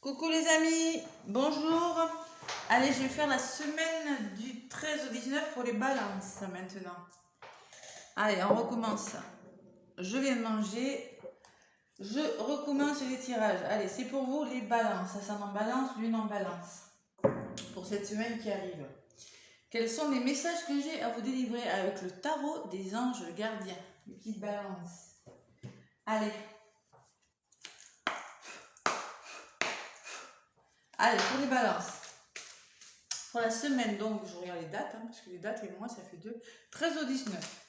Coucou les amis, bonjour. Allez, je vais faire la semaine du 13 au 19 pour les balances maintenant. Allez, on recommence. Je viens de manger. Je recommence les tirages. Allez, c'est pour vous les balances. Ça en balance, l'une en balance. Pour cette semaine qui arrive. Quels sont les messages que j'ai à vous délivrer avec le tarot des anges gardiens? Les petites balances. Allez. Allez, pour les balances. Pour la semaine, donc, je regarde les dates, parce que les dates et moi, ça fait 2. 13 au 19.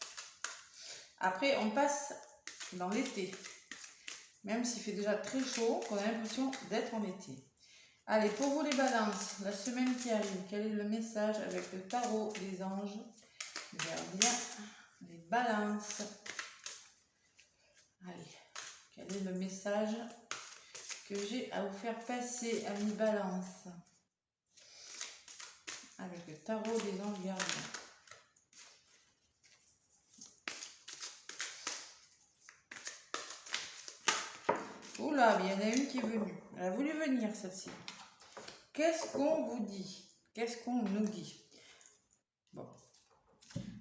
Après, on passe dans l'été. Même s'il fait déjà très chaud, qu'on a l'impression d'être en été. Allez, pour vous les balances, la semaine qui arrive, quel est le message avec le tarot des anges gardiens, les balances? Allez, quel est le message que j'ai à vous faire passer, amis balances, avec le tarot des anges gardiens? Oula, il y en a une qui est venue. Elle a voulu venir, celle-ci. Qu'est-ce qu'on vous dit? Qu'est-ce qu'on nous dit? Bon.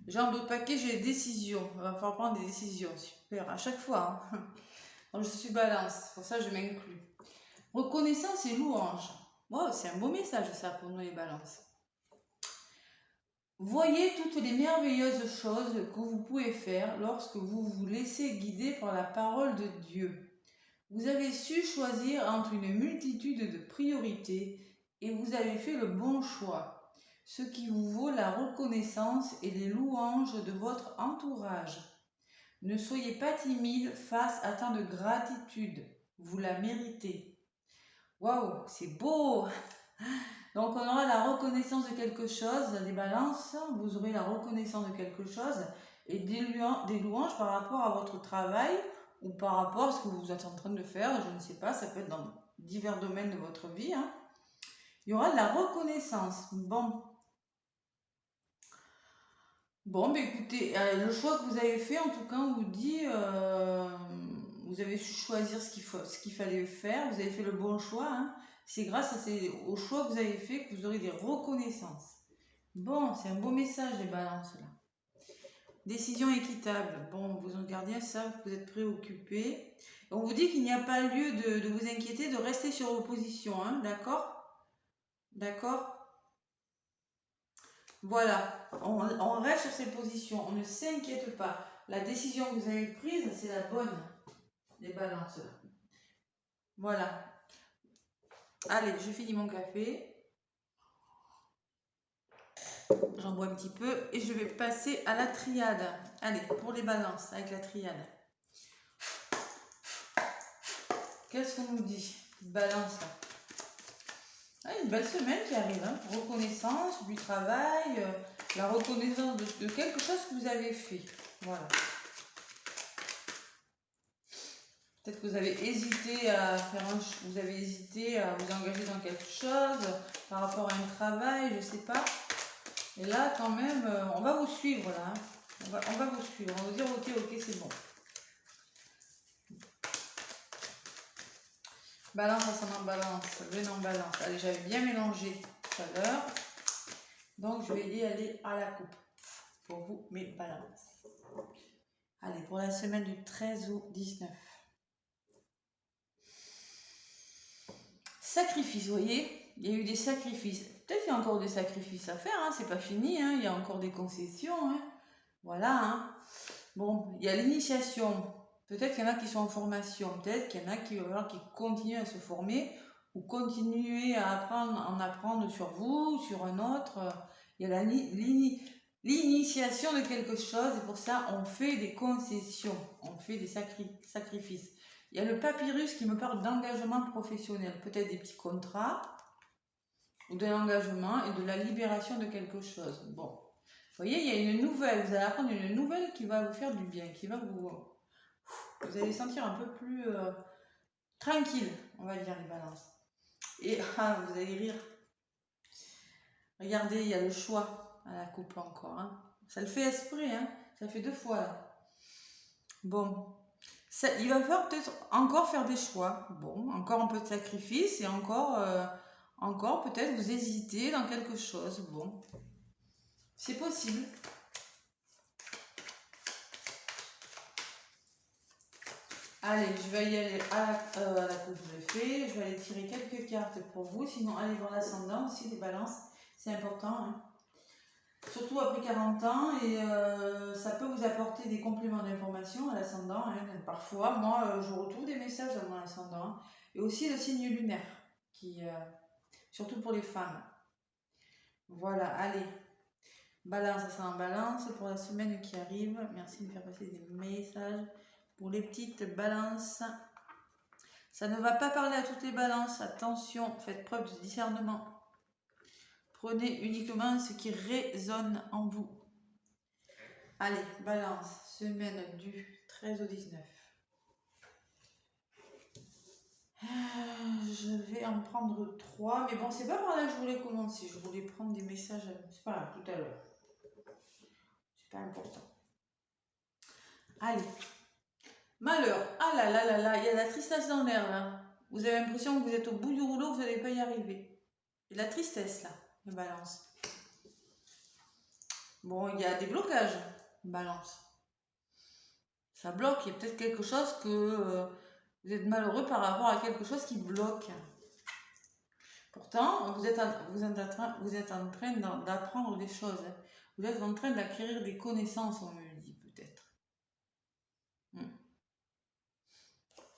Genre de paquet, j'ai des décisions. Il va falloir prendre des décisions. Super. À chaque fois. Hein. Donc, je suis balance. Pour ça, je m'inclus. Reconnaissance et louange. Wow, c'est un beau message, ça, pour nous, les balances. Voyez toutes les merveilleuses choses que vous pouvez faire lorsque vous vous laissez guider par la parole de Dieu. Vous avez su choisir entre une multitude de priorités et vous avez fait le bon choix, ce qui vous vaut la reconnaissance et les louanges de votre entourage. Ne soyez pas timide face à tant de gratitude, vous la méritez. Waouh, c'est beau! Donc on aura la reconnaissance de quelque chose, les balances, vous aurez la reconnaissance de quelque chose et des louanges par rapport à votre travail ou par rapport à ce que vous êtes en train de faire, je ne sais pas, ça peut être dans divers domaines de votre vie. Hein. Il y aura de la reconnaissance. Bon, ben écoutez, le choix que vous avez fait, en tout cas, on vous dit, vous avez su choisir ce qu'il fallait faire, vous avez fait le bon choix. Hein. C'est grâce au choix que vous avez fait que vous aurez des reconnaissances. Bon, c'est un beau message, les balances, là. Décision équitable. Bon, vos gardiens savent que vous êtes préoccupés. On vous dit qu'il n'y a pas lieu de vous inquiéter, de rester sur vos positions, hein, d'accord? D'accord? Voilà, on reste sur ses positions, on ne s'inquiète pas. La décision que vous avez prise, c'est la bonne, les balances, là. Voilà. Allez, je finis mon café. J'en bois un petit peu et je vais passer à la triade. Allez, pour les balances, avec la triade. Qu'est-ce qu'on nous dit? Balance là. Ah, une belle semaine qui arrive, hein. Reconnaissance du travail, la reconnaissance de quelque chose que vous avez fait. Voilà. Peut-être que vous avez hésité à vous avez hésité à vous engager dans quelque chose par rapport à un travail, je sais pas. Et là, quand même, on va vous suivre là. Hein. On va vous suivre. On va vous dire ok, c'est bon. Balance, ça en balance, veine en balance. Allez, j'avais bien mélangé tout à l'heure. Donc, je vais y aller à la coupe pour vous, mes balances. Allez, pour la semaine du 13 au 19. Sacrifice, vous voyez, il y a eu des sacrifices. Peut-être qu'il y a encore des sacrifices à faire, hein, c'est pas fini, hein, il y a encore des concessions. Hein. Voilà. Hein. Bon, il y a l'initiation. Peut-être qu'il y en a qui sont en formation, peut-être qu'il y en a qui continuent à se former ou continuer à en apprendre sur vous, sur un autre. Il y a l'initiation de quelque chose et pour ça on fait des concessions, on fait des sacrifices. Il y a le papyrus qui me parle d'engagement professionnel, peut-être des petits contrats ou de l'engagement et de la libération de quelque chose. Bon, vous voyez, il y a une nouvelle, vous allez apprendre une nouvelle qui va vous faire du bien, qui va vous allez sentir un peu plus tranquille, on va dire, les balances. Et vous allez rire. Regardez, il y a le choix à la coupe encore. Hein. Ça le fait exprès, hein. Ça fait 2 fois là. Bon, Il va falloir peut-être encore faire des choix. Bon, encore un peu de sacrifice et encore peut-être vous hésitez dans quelque chose. Bon, c'est possible. Allez, je vais y aller à la coupe de fées. Je vais aller tirer quelques cartes pour vous. Sinon, allez voir l'ascendant aussi, les balances. C'est important, hein. Surtout après 40 ans. Et ça peut vous apporter des compléments d'information à l'ascendant, hein. Parfois, moi, je retrouve des messages dans mon ascendant, hein. Et aussi le signe lunaire, surtout pour les femmes. Voilà, allez. Balance, ça en balance pour la semaine qui arrive. Merci de me faire passer des messages. Pour les petites balances, ça ne va pas parler à toutes les balances. Attention, faites preuve de discernement. Prenez uniquement ce qui résonne en vous. Allez, balance, semaine du 13 au 19. Je vais en prendre 3, mais bon, c'est pas par là que je voulais commencer. Je voulais prendre des messages, c'est pas là, tout à l'heure. C'est pas important. Allez. Malheur. Ah là là là là, il y a de la tristesse dans l'air là. Vous avez l'impression que vous êtes au bout du rouleau, vous n'allez pas y arriver. Il y a de la tristesse là, le balance. Bon, il y a des blocages, balance. Ça bloque, il y a peut-être quelque chose que vous êtes malheureux par rapport à quelque chose qui bloque. Pourtant, vous êtes en train d'apprendre des choses. Vous êtes en train d'acquérir des connaissances, on me dit peut-être.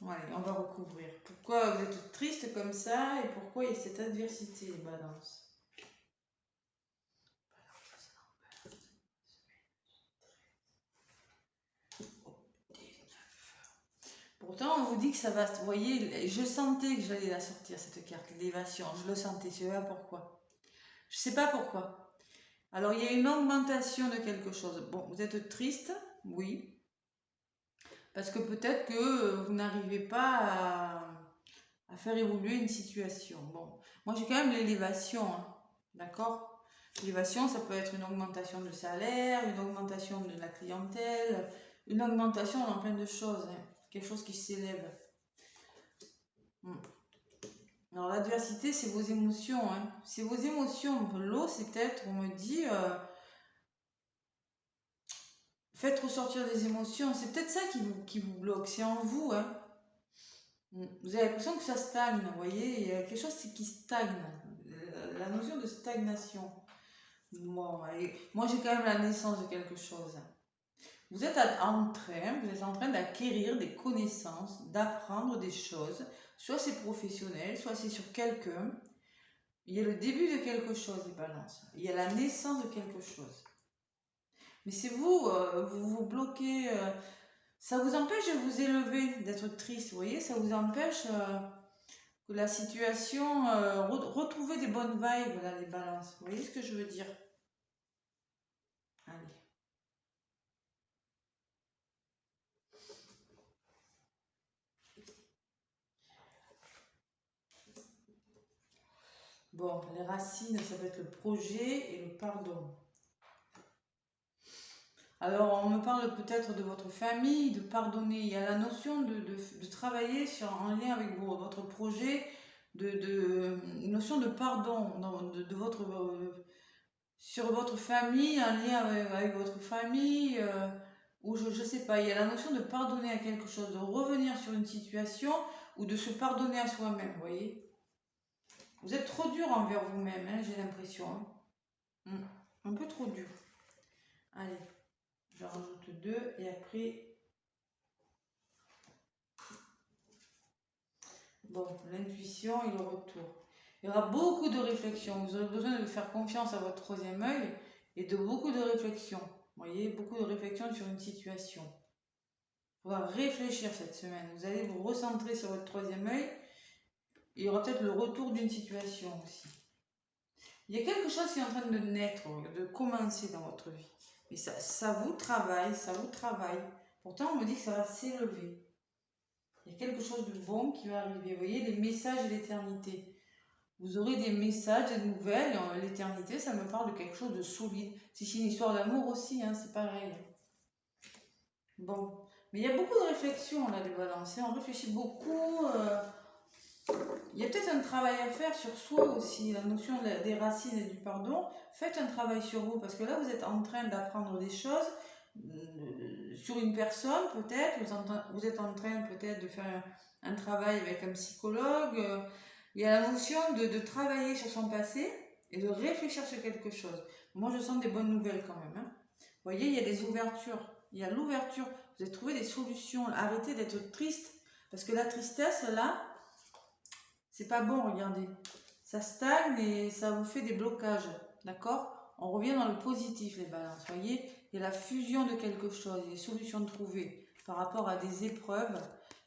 Allez, on va recouvrir. Pourquoi vous êtes triste comme ça et pourquoi il y a cette adversité, les balances? Pourtant, on vous dit que ça va. Vous voyez, je sentais que j'allais la sortir, cette carte, l'élévation. Je le sentais, je sais pas pourquoi. Je sais pas pourquoi. Alors, il y a une augmentation de quelque chose. Bon, vous êtes triste, oui. Parce que peut-être que vous n'arrivez pas à faire évoluer une situation. Bon, moi j'ai quand même l'élévation, hein, d'accord? L'élévation, ça peut être une augmentation de salaire, une augmentation de la clientèle, une augmentation dans plein de choses, hein, quelque chose qui s'élève. Alors l'adversité, c'est vos émotions, hein. C'est vos émotions. L'eau, c'est peut-être, on me dit, faites ressortir des émotions. C'est peut-être ça qui vous bloque, c'est en vous, hein. Vous avez l'impression que ça stagne, vous voyez, il y a quelque chose qui stagne, la notion de stagnation. Bon, moi j'ai quand même la naissance de quelque chose. Vous êtes en train d'acquérir des connaissances, d'apprendre des choses, soit c'est professionnel, soit c'est sur quelqu'un. Il y a le début de quelque chose, les balances. Il y a la naissance de quelque chose. Mais c'est vous, vous vous bloquez. Ça vous empêche de vous élever, d'être triste, vous voyez, ça vous empêche que la situation, retrouver des bonnes vibes, là, les balances. Vous voyez ce que je veux dire? Allez. Bon, les racines, ça va être le projet et le pardon. Alors, on me parle peut-être de votre famille, de pardonner. Il y a la notion de travailler en lien avec votre projet, une notion de pardon sur votre famille, en lien avec votre famille, ou je ne sais pas. Il y a la notion de pardonner à quelque chose, de revenir sur une situation ou de se pardonner à soi-même, vous voyez. Vous êtes trop dur envers vous-même, hein, j'ai l'impression. Hein. Un peu trop dur. Allez. J'en rajoute 2 et après, bon, l'intuition et le retour. Il y aura beaucoup de réflexion. Vous aurez besoin de faire confiance à votre troisième œil et de beaucoup de réflexion. Vous voyez, beaucoup de réflexion sur une situation. Il faudra réfléchir cette semaine. Vous allez vous recentrer sur votre troisième œil. Il y aura peut-être le retour d'une situation aussi. Il y a quelque chose qui est en train de naître, de commencer dans votre vie. Mais ça vous travaille, ça vous travaille. Pourtant, on me dit que ça va s'élever. Il y a quelque chose de bon qui va arriver. Vous voyez, les messages de l'éternité. Vous aurez des messages, des nouvelles. L'éternité, ça me parle de quelque chose de solide. Si c'est une histoire d'amour aussi, hein, c'est pareil. Bon. Mais il y a beaucoup de réflexions là, les balances. On réfléchit beaucoup. Il y a peut-être un travail à faire sur soi aussi, la notion des racines et du pardon. Faites un travail sur vous, parce que là, vous êtes en train d'apprendre des choses sur une personne, peut-être. Vous êtes en train peut-être de faire un travail avec un psychologue. Il y a la notion de travailler sur son passé et de réfléchir sur quelque chose. Moi, je sens des bonnes nouvelles quand même. Hein. Vous voyez, il y a des ouvertures. Il y a l'ouverture. Vous avez trouvé des solutions. Arrêtez d'être triste. Parce que la tristesse, là, c'est pas bon, regardez. Ça stagne et ça vous fait des blocages. D'accord? On revient dans le positif, les balances. Voyez? Il y a la fusion de quelque chose, il y a des solutions trouvées par rapport à des épreuves.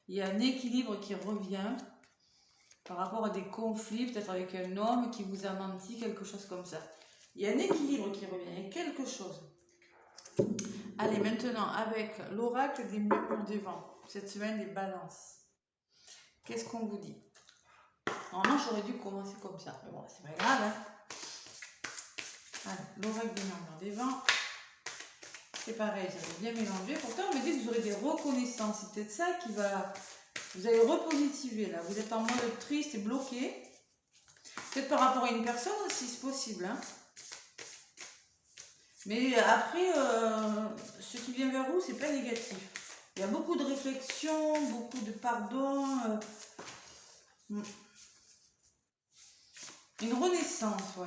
Il y a un équilibre qui revient par rapport à des conflits, peut-être avec un homme qui vous a menti, quelque chose comme ça. Il y a un équilibre qui revient, il y a quelque chose. Allez, maintenant, avec l'oracle des murmures des vents, cette semaine des balances. Qu'est-ce qu'on vous dit? Normalement, j'aurais dû commencer comme ça. Mais bon, c'est pas grave. Hein. Allez, l'oracle des murmures des vents. C'est pareil, j'avais bien mélangé. Pourtant, on me dit que vous aurez des reconnaissances. C'est peut-être ça qui va... Vous allez repositiver, là. Vous êtes en mode triste et bloqué. Peut-être par rapport à une personne aussi, c'est possible. Hein. Mais après, ce qui vient vers vous, c'est pas négatif. Il y a beaucoup de réflexion, beaucoup de pardon. Une renaissance, ouais.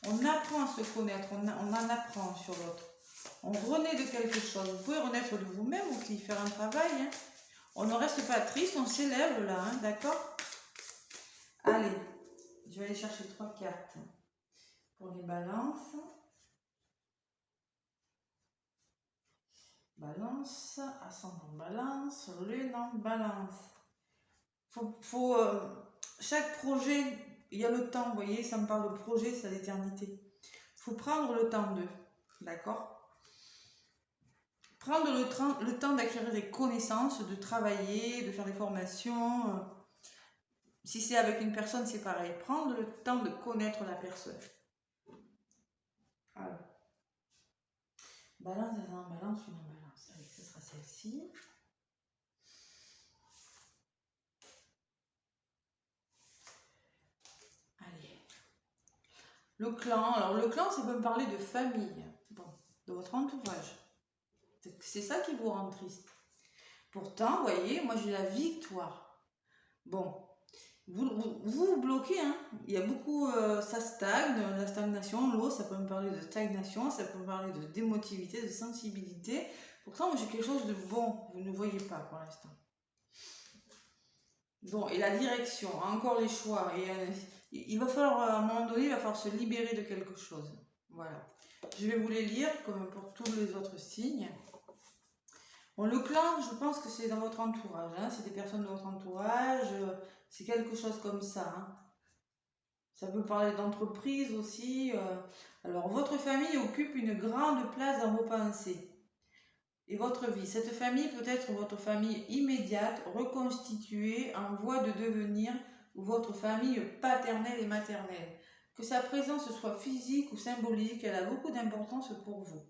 On apprend à se connaître, on en apprend sur l'autre. On renaît de quelque chose. Vous pouvez renaître de vous-même aussi, faire un travail. Hein. On ne reste pas triste, on s'élève là, hein, d'accord? Allez, je vais aller chercher 3 cartes pour les balances. Balance, ascendant balance, lune en balance. Chaque projet, il y a le temps, vous voyez, ça me parle de projet, c'est l'éternité. Il faut prendre le temps d'eux, d'accord? Prendre le temps d'acquérir des connaissances, de travailler, de faire des formations. Si c'est avec une personne, c'est pareil. Prendre le temps de connaître la personne. Alors. Balance, une en balance. Allez, ce sera celle-ci. Allez. Le clan. Alors, le clan, ça peut me parler de famille. Bon, de votre entourage. C'est ça qui vous rend triste. Pourtant, vous voyez, moi j'ai la victoire. Bon, vous bloquez, hein. Il y a beaucoup, ça stagne, la stagnation, l'eau, ça peut me parler de stagnation, ça peut me parler de démotivité, de sensibilité. Pourtant, moi j'ai quelque chose de bon, vous ne voyez pas pour l'instant. Bon, et la direction, encore les choix. Et, il va falloir, à un moment donné, il va falloir se libérer de quelque chose. Voilà. Je vais vous les lire, comme pour tous les autres signes. Bon, le clan, je pense que c'est dans votre entourage. Hein. C'est des personnes de votre entourage. C'est quelque chose comme ça. Hein. Ça peut parler d'entreprise aussi. Alors, votre famille occupe une grande place dans vos pensées et votre vie. Cette famille peut être votre famille immédiate, reconstituée, en voie de devenir, ou votre famille paternelle et maternelle. Que sa présence soit physique ou symbolique, elle a beaucoup d'importance pour vous.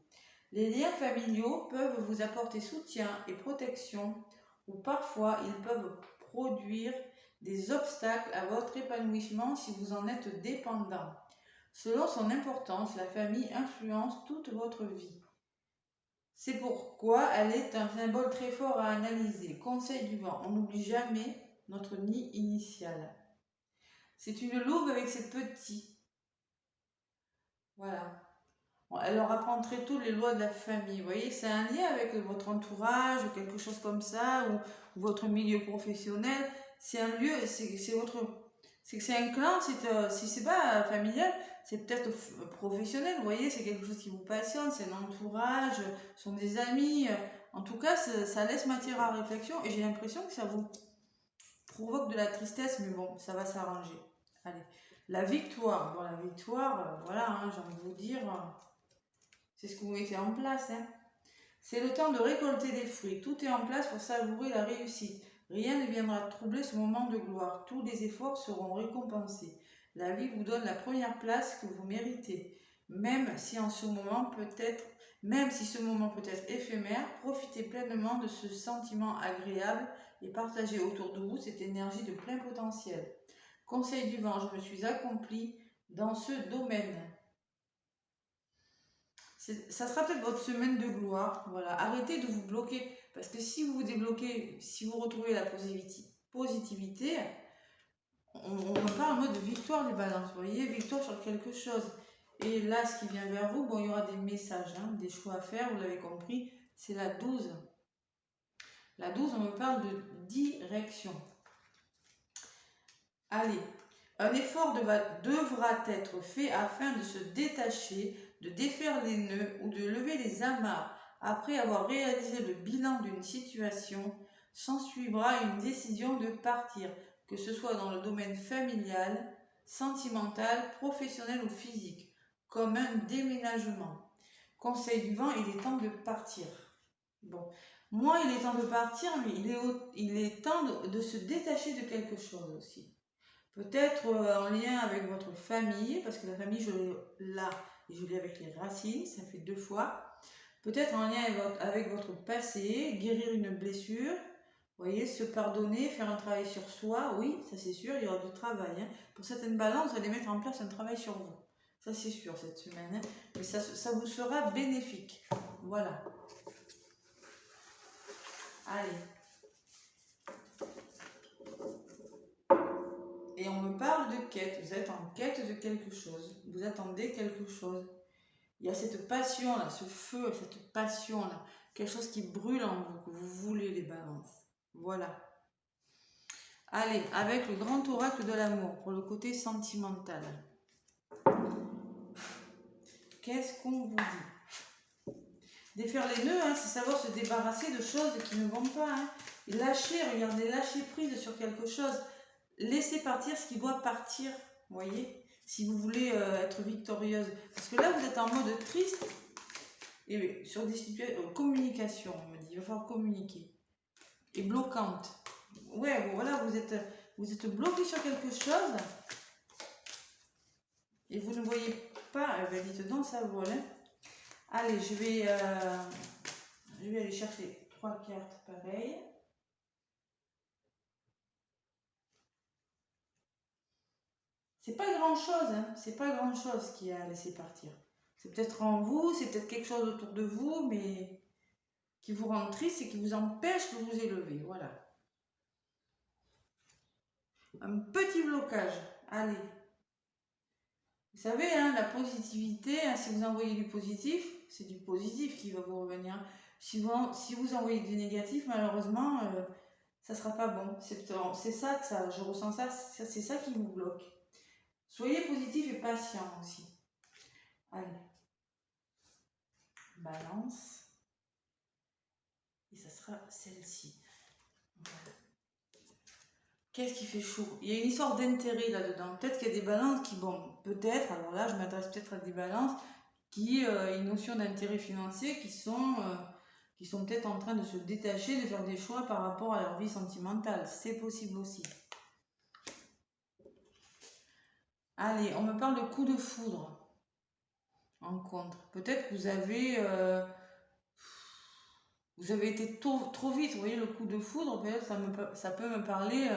Les liens familiaux peuvent vous apporter soutien et protection, ou parfois ils peuvent produire des obstacles à votre épanouissement si vous en êtes dépendant. Selon son importance, la famille influence toute votre vie. C'est pourquoi elle est un symbole très fort à analyser. Conseil du vent, on n'oublie jamais notre nid initial. C'est une louve avec ses petits. Voilà. Elle leur apprend très tôt les lois de la famille. Vous voyez, c'est un lien avec votre entourage, ou quelque chose comme ça, ou votre milieu professionnel. C'est un lieu, c'est un clan, si c'est pas familial, c'est peut-être professionnel. Vous voyez, c'est quelque chose qui vous passionne, c'est un entourage, ce sont des amis. En tout cas, ça laisse matière à réflexion et j'ai l'impression que ça vous provoque de la tristesse, mais bon, ça va s'arranger. Allez, la victoire. Bon, la victoire, voilà, hein, j'ai envie de vous dire. C'est ce que vous mettez en place. Hein. C'est le temps de récolter des fruits. Tout est en place pour savourer la réussite. Rien ne viendra troubler ce moment de gloire. Tous les efforts seront récompensés. La vie vous donne la première place que vous méritez. Même si en ce moment, peut-être, Même si ce moment peut être éphémère, profitez pleinement de ce sentiment agréable et partagez autour de vous cette énergie de plein potentiel. Conseil du vent, je me suis accompli dans ce domaine. Ça sera peut-être votre semaine de gloire. Voilà. Arrêtez de vous bloquer. Parce que si vous vous débloquez, si vous retrouvez la positivité, on parle en mode de victoire des balances. Vous voyez, victoire sur quelque chose. Et là, ce qui vient vers vous, bon, il y aura des messages, hein, des choix à faire, vous l'avez compris, c'est la 12. La 12, on me parle de direction. Allez, un effort devra être fait afin de se détacher, de défaire les nœuds ou de lever les amarres. Après avoir réalisé le bilan d'une situation, s'ensuivra une décision de partir, que ce soit dans le domaine familial, sentimental, professionnel ou physique, comme un déménagement. Conseil du vent, il est temps de partir. Bon, moi, il est temps de partir, mais il est temps de se détacher de quelque chose aussi. Peut-être en lien avec votre famille, parce que la famille, je l'ai là, et je l'ai avec les racines, ça fait 2 fois. Peut-être en lien avec votre passé, guérir une blessure, vous voyez, se pardonner, faire un travail sur soi, oui, ça c'est sûr, il y aura du travail. Hein. Pour certaines balances, vous allez mettre en place un travail sur vous. Ça c'est sûr cette semaine, hein. Mais ça vous sera bénéfique. Voilà. Allez. Et on me parle de quête. Vous êtes en quête de quelque chose. Vous attendez quelque chose. Il y a cette passion là, ce feu, cette passion là. Quelque chose qui brûle en vous, que vous voulez les balances. Voilà. Allez, avec le grand oracle de l'amour, pour le côté sentimental. Qu'est-ce qu'on vous dit? Défaire les nœuds, hein, c'est savoir se débarrasser de choses qui ne vont pas. Hein. Et lâcher, regardez, lâcher prise sur quelque chose. Laissez partir ce qui doit partir, vous voyez, si vous voulez être victorieuse. Parce que là, vous êtes en mode triste et sur des situations, communication, on me dit, il va falloir communiquer. Et bloquante. Ouais, voilà, vous êtes bloqué sur quelque chose et vous ne voyez pas, dites donc, ça vole. Hein. Allez, je vais aller chercher 3 cartes pareilles. C'est pas grand chose, hein. C'est pas grand chose qui a laissé partir. C'est peut-être en vous, c'est peut-être quelque chose autour de vous, mais qui vous rend triste et qui vous empêche de vous élever. Voilà. Un petit blocage. Allez. Vous savez, hein, la positivité, hein, si vous envoyez du positif, c'est du positif qui va vous revenir. Si vous envoyez du négatif, malheureusement, ça sera pas bon. C'est ça que ça, je ressens ça, c'est ça qui vous bloque. Soyez positif et patient aussi. Allez. Balance. Et ça sera celle-ci. Voilà. Qu'est-ce qui fait chaud? Il y a une histoire d'intérêt là-dedans. Peut-être qu'il y a des balances qui, bon, peut-être, alors là, je m'adresse peut-être à des balances qui ont une notion d'intérêt financier qui sont peut-être en train de se détacher, de faire des choix par rapport à leur vie sentimentale. C'est possible aussi. Allez, on me parle de coup de foudre en contre. Peut-être que vous avez été trop vite, vous voyez, le coup de foudre, peut-être ça peut me parler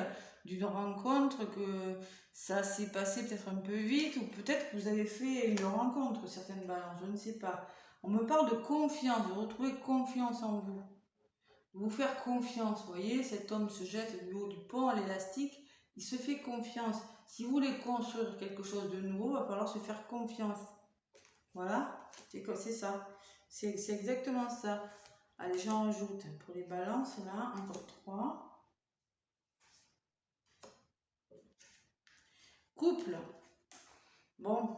d'une rencontre, que ça s'est passé peut-être un peu vite, ou peut-être que vous avez fait une rencontre, certaines balances, je ne sais pas. On me parle de confiance, de retrouver confiance en vous. De vous faire confiance, vous voyez, cet homme se jette du haut du pont à l'élastique, il se fait confiance. Si vous voulez construire quelque chose de nouveau, il va falloir se faire confiance. Voilà, c'est ça. C'est exactement ça. Allez, j'en rajoute pour les balances, là, encore 3. Couple. Bon,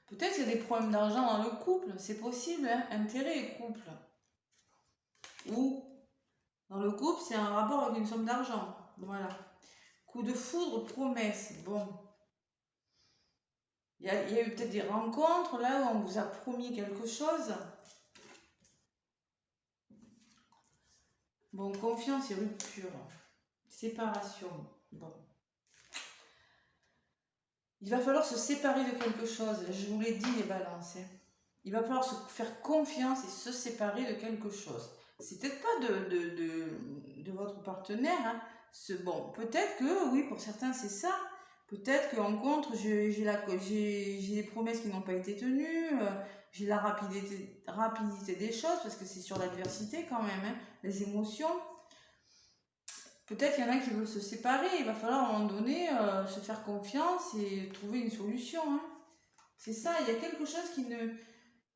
peut-être qu'il y a des problèmes d'argent dans le couple, c'est possible, hein. Intérêt et couple. Ou, dans le couple, c'est un rapport avec une somme d'argent. Voilà. Coup de foudre, promesse. Bon. Il y a eu peut-être des rencontres, là, où on vous a promis quelque chose. Bon, confiance et rupture. Séparation. Bon. Il va falloir se séparer de quelque chose. Je vous l'ai dit, les balances. Hein. il va falloir se faire confiance et se séparer de quelque chose. C'est peut-être pas de votre partenaire. Hein. Bon, peut-être que, oui, pour certains, c'est ça. Peut-être qu'en contre, j'ai des promesses qui n'ont pas été tenues, j'ai la rapidité des choses, parce que c'est sur l'adversité quand même, hein, les émotions. Peut-être qu'il y en a qui veulent se séparer, il va falloir à un moment donné se faire confiance et trouver une solution. Hein. C'est ça, il y a quelque chose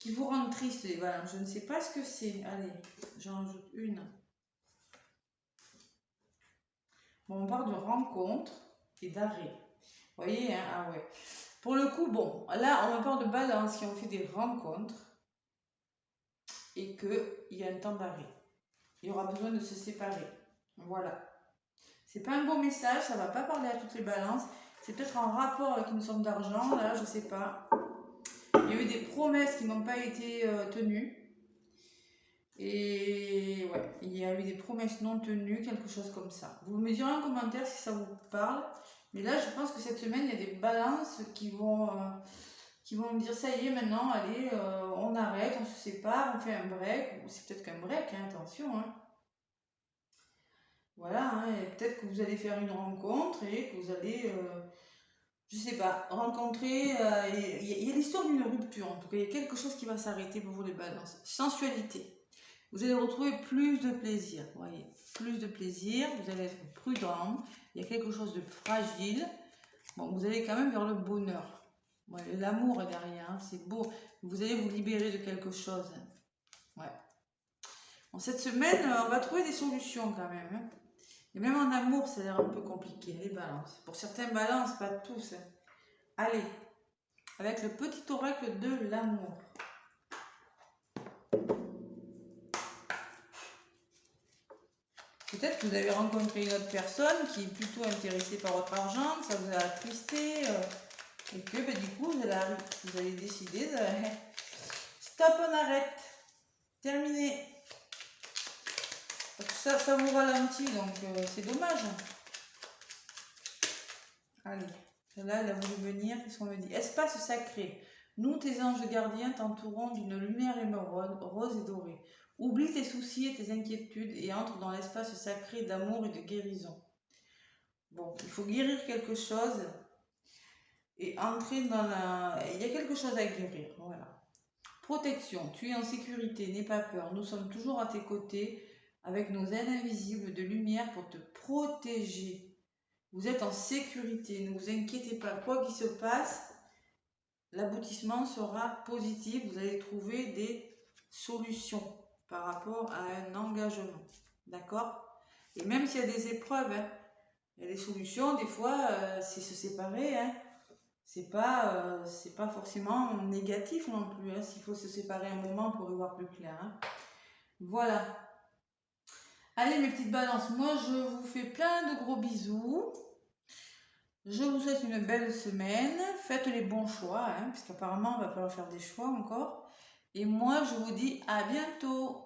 qui vous rend triste, les balances. Je ne sais pas ce que c'est. Allez, j'en rajoute une. Bon, on parle de rencontre et d'arrêt. Vous voyez, hein? Ah ouais. Pour le coup, bon, là, on parle de balance qui ont fait des rencontres et qu'il y a un temps d'arrêt. Il y aura besoin de se séparer. Voilà. C'est pas un bon message, ça va pas parler à toutes les balances. C'est peut-être en rapport avec une somme d'argent, là, je sais pas. Il y a eu des promesses qui n'ont pas été tenues. Et ouais, il y a eu des promesses non tenues, quelque chose comme ça. Vous me direz en commentaire si ça vous parle. Mais là, je pense que cette semaine, il y a des balances qui vont me dire ça y est, maintenant, allez, on arrête, on se sépare, on fait un break. C'est peut-être qu'un break, hein, attention. Hein. Voilà, hein, et peut-être que vous allez faire une rencontre et que vous allez, je sais pas, rencontrer. Il y a l'histoire d'une rupture, en tout cas, il y a quelque chose qui va s'arrêter pour vous les balances. Sensualité. Vous allez retrouver plus de plaisir, vous voyez, plus de plaisir, vous allez être prudent, il y a quelque chose de fragile. Bon, vous allez quand même vers le bonheur. Ouais, l'amour est derrière, hein, c'est beau. Vous allez vous libérer de quelque chose. Ouais. Bon, cette semaine, on va trouver des solutions quand même. Hein. Et même en amour, ça a l'air un peu compliqué, les balances. Pour certains balances, pas tous. Hein. Allez, avec le petit oracle de l'amour. Peut-être que vous avez rencontré une autre personne qui est plutôt intéressée par votre argent, que ça vous a attristé, et que du coup, vous allez décider de... Stop, on arrête. Terminé. Parce que ça vous ralentit, donc c'est dommage. Allez, là, elle a voulu venir, qu'est-ce qu'on me dit? Espace sacré. Nous, tes anges gardiens, t'entourons d'une lumière émeraude, rose et dorée. Oublie tes soucis et tes inquiétudes et entre dans l'espace sacré d'amour et de guérison. Bon, il faut guérir quelque chose et entrer dans la... Il y a quelque chose à guérir, voilà. Protection, tu es en sécurité, n'aie pas peur. Nous sommes toujours à tes côtés avec nos ailes invisibles de lumière pour te protéger. Vous êtes en sécurité, ne vous inquiétez pas. Quoi qu'il se passe, l'aboutissement sera positif. Vous allez trouver des solutions par rapport à un engagement. D'accord? Et même s'il y a des épreuves, hein, il y a des solutions, des fois, c'est se séparer. Hein. C'est pas forcément négatif non plus. Hein. S'il faut se séparer un moment pour y voir plus clair. Hein. Voilà. Allez mes petites balances, moi je vous fais plein de gros bisous. Je vous souhaite une belle semaine. Faites les bons choix, hein, puisqu'apparemment il va falloir faire des choix encore. Et moi je vous dis à bientôt.